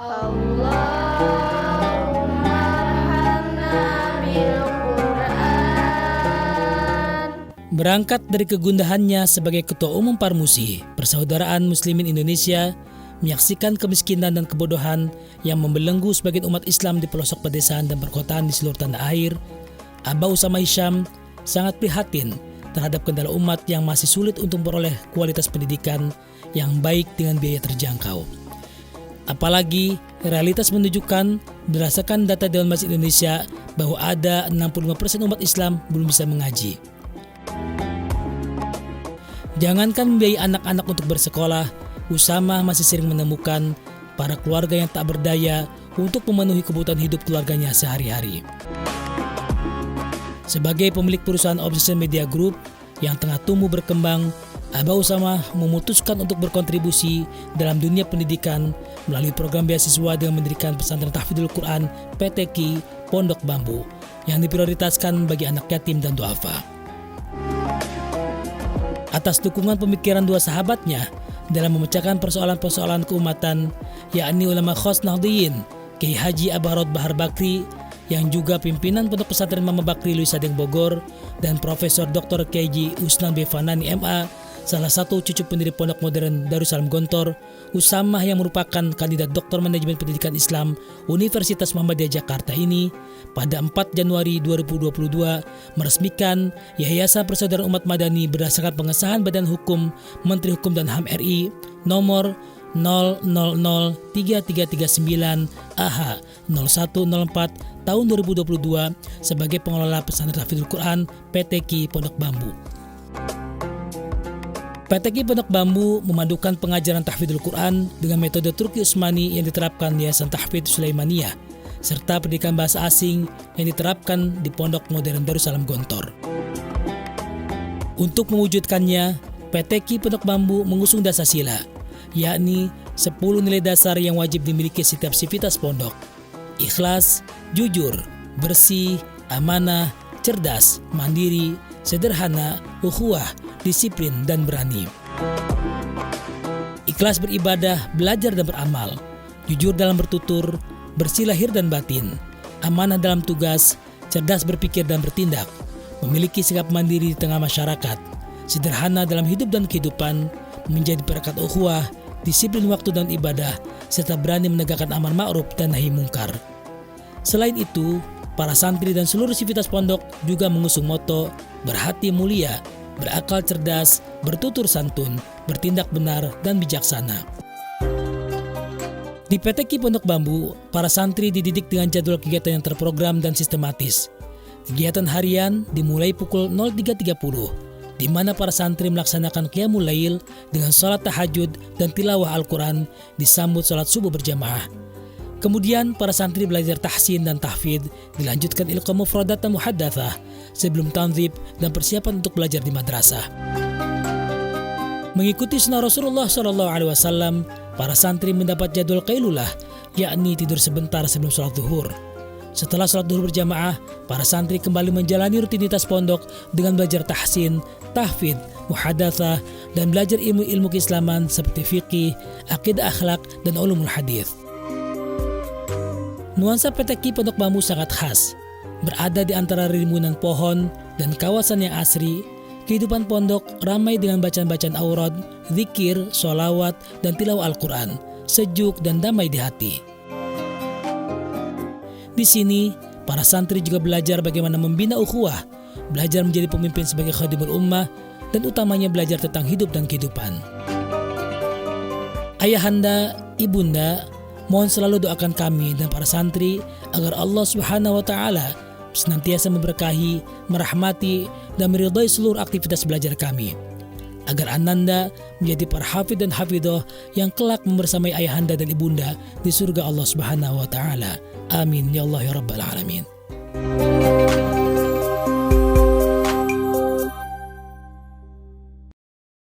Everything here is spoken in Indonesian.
Allahumma arhamna bil Qur'an. Berangkat dari kegundahannya sebagai Ketua Umum Parmusi, Persaudaraan Muslimin Indonesia, menyaksikan kemiskinan dan kebodohan yang membelenggu sebagian umat Islam di pelosok pedesaan dan perkotaan di seluruh tanah air, Aba Usama Hisyam sangat prihatin terhadap kendala umat yang masih sulit untuk memperoleh kualitas pendidikan yang baik dengan biaya terjangkau. Apalagi realitas menunjukkan berdasarkan data Dewan Masjid Indonesia bahwa ada 65% umat Islam belum bisa mengaji. Jangankan membiayai anak-anak untuk bersekolah, Usama masih sering menemukan para keluarga yang tak berdaya untuk memenuhi kebutuhan hidup keluarganya sehari-hari. Sebagai pemilik perusahaan Obsession Media Group yang tengah tumbuh berkembang, Aba Usama memutuskan untuk berkontribusi dalam dunia pendidikan melalui program beasiswa dengan mendirikan pesantren Tahfidzul Quran PTQ Pondok Bambu yang diprioritaskan bagi anak yatim dan duafa. Atas dukungan pemikiran dua sahabatnya dalam memecahkan persoalan-persoalan keumatan, yakni ulama Khos Nahdliyin, Kiai Haji Abarot Bahar Bakri, yang juga pimpinan Pondok Pesantren Mama Bakri Lui Sadeng Bogor, dan Profesor Dr. Kiai Usnan B. Fanani MA, salah satu cucu pendiri Pondok Modern Darussalam Gontor, Usama yang merupakan kandidat Doktor Manajemen Pendidikan Islam Universitas Muhammadiyah Jakarta ini, pada 4 Januari 2022 meresmikan Yayasan Persaudaraan Umat Madani berdasarkan pengesahan Badan Hukum Menteri Hukum dan HAM RI nomor 0003339 AH 0104 tahun 2022 sebagai pengelola pesantren Tahfidzul Quran PTQ Pondok Bambu. PTQ Pondok Bambu memadukan pengajaran Tahfidzul Quran dengan metode Turki Utsmani yang diterapkan Yayasan Tahfidz Sulaimaniyah, serta pendidikan bahasa asing yang diterapkan di Pondok Modern Darussalam Gontor. Untuk mewujudkannya, PTQ Pondok Bambu mengusung dasar-sila, yakni 10 nilai dasar yang wajib dimiliki setiap sivitas pondok: ikhlas, jujur, bersih, amanah, cerdas, mandiri, sederhana, ukhuwah, disiplin, dan berani. Ikhlas beribadah, belajar dan beramal, jujur dalam bertutur, bersih lahir dan batin, amanah dalam tugas, cerdas berpikir dan bertindak, memiliki sikap mandiri di tengah masyarakat, sederhana dalam hidup dan kehidupan, menjadi perekat ukhuwah, disiplin waktu dan ibadah, serta berani menegakkan amar ma'ruf dan nahi mungkar. Selain itu, para santri dan seluruh sivitas pondok juga mengusung moto berhati mulia, berakal cerdas, bertutur santun, bertindak benar, dan bijaksana. Di PTQ Pondok Bambu, para santri dididik dengan jadwal kegiatan yang terprogram dan sistematis. Kegiatan harian dimulai pukul 03.30, di mana para santri melaksanakan qiyamul lail dengan sholat tahajud dan tilawah Al-Quran disambut sholat subuh berjamaah. Kemudian para santri belajar tahsin dan tahfidz, dilanjutkan ilqa mufradat dan muhaddatsah sebelum tanzib dan persiapan untuk belajar di madrasah. Mengikuti sunnah Rasulullah SAW, para santri mendapat jadwal qailulah, yakni tidur sebentar sebelum sholat zuhur. Setelah sholat zuhur berjamaah, para santri kembali menjalani rutinitas pondok dengan belajar tahsin, tahfidz, muhaddatsah, dan belajar ilmu-ilmu keislaman seperti fikih, akidah akhlak, dan ulumul hadits. Nuansa PTQ Pondok Bambu sangat khas. Berada di antara rimbunan pohon dan kawasan yang asri, kehidupan pondok ramai dengan bacaan-bacaan aurad, zikir, sholawat, dan tilawah Al-Quran, sejuk dan damai di hati. Di sini, para santri juga belajar bagaimana membina ukhuwah, belajar menjadi pemimpin sebagai khadimul ummah, dan utamanya belajar tentang hidup dan kehidupan. Ayahanda, ibunda, mohon selalu doakan kami dan para santri agar Allah Subhanahu wa Ta'ala senantiasa memberkahi, merahmati, dan meridhai seluruh aktivitas belajar kami, agar ananda menjadi para hafidh dan hafidhah yang kelak membersamai ayahanda dan ibunda di surga Allah Subhanahu wa Ta'ala. Amin ya Allah ya Rabbal Alamin.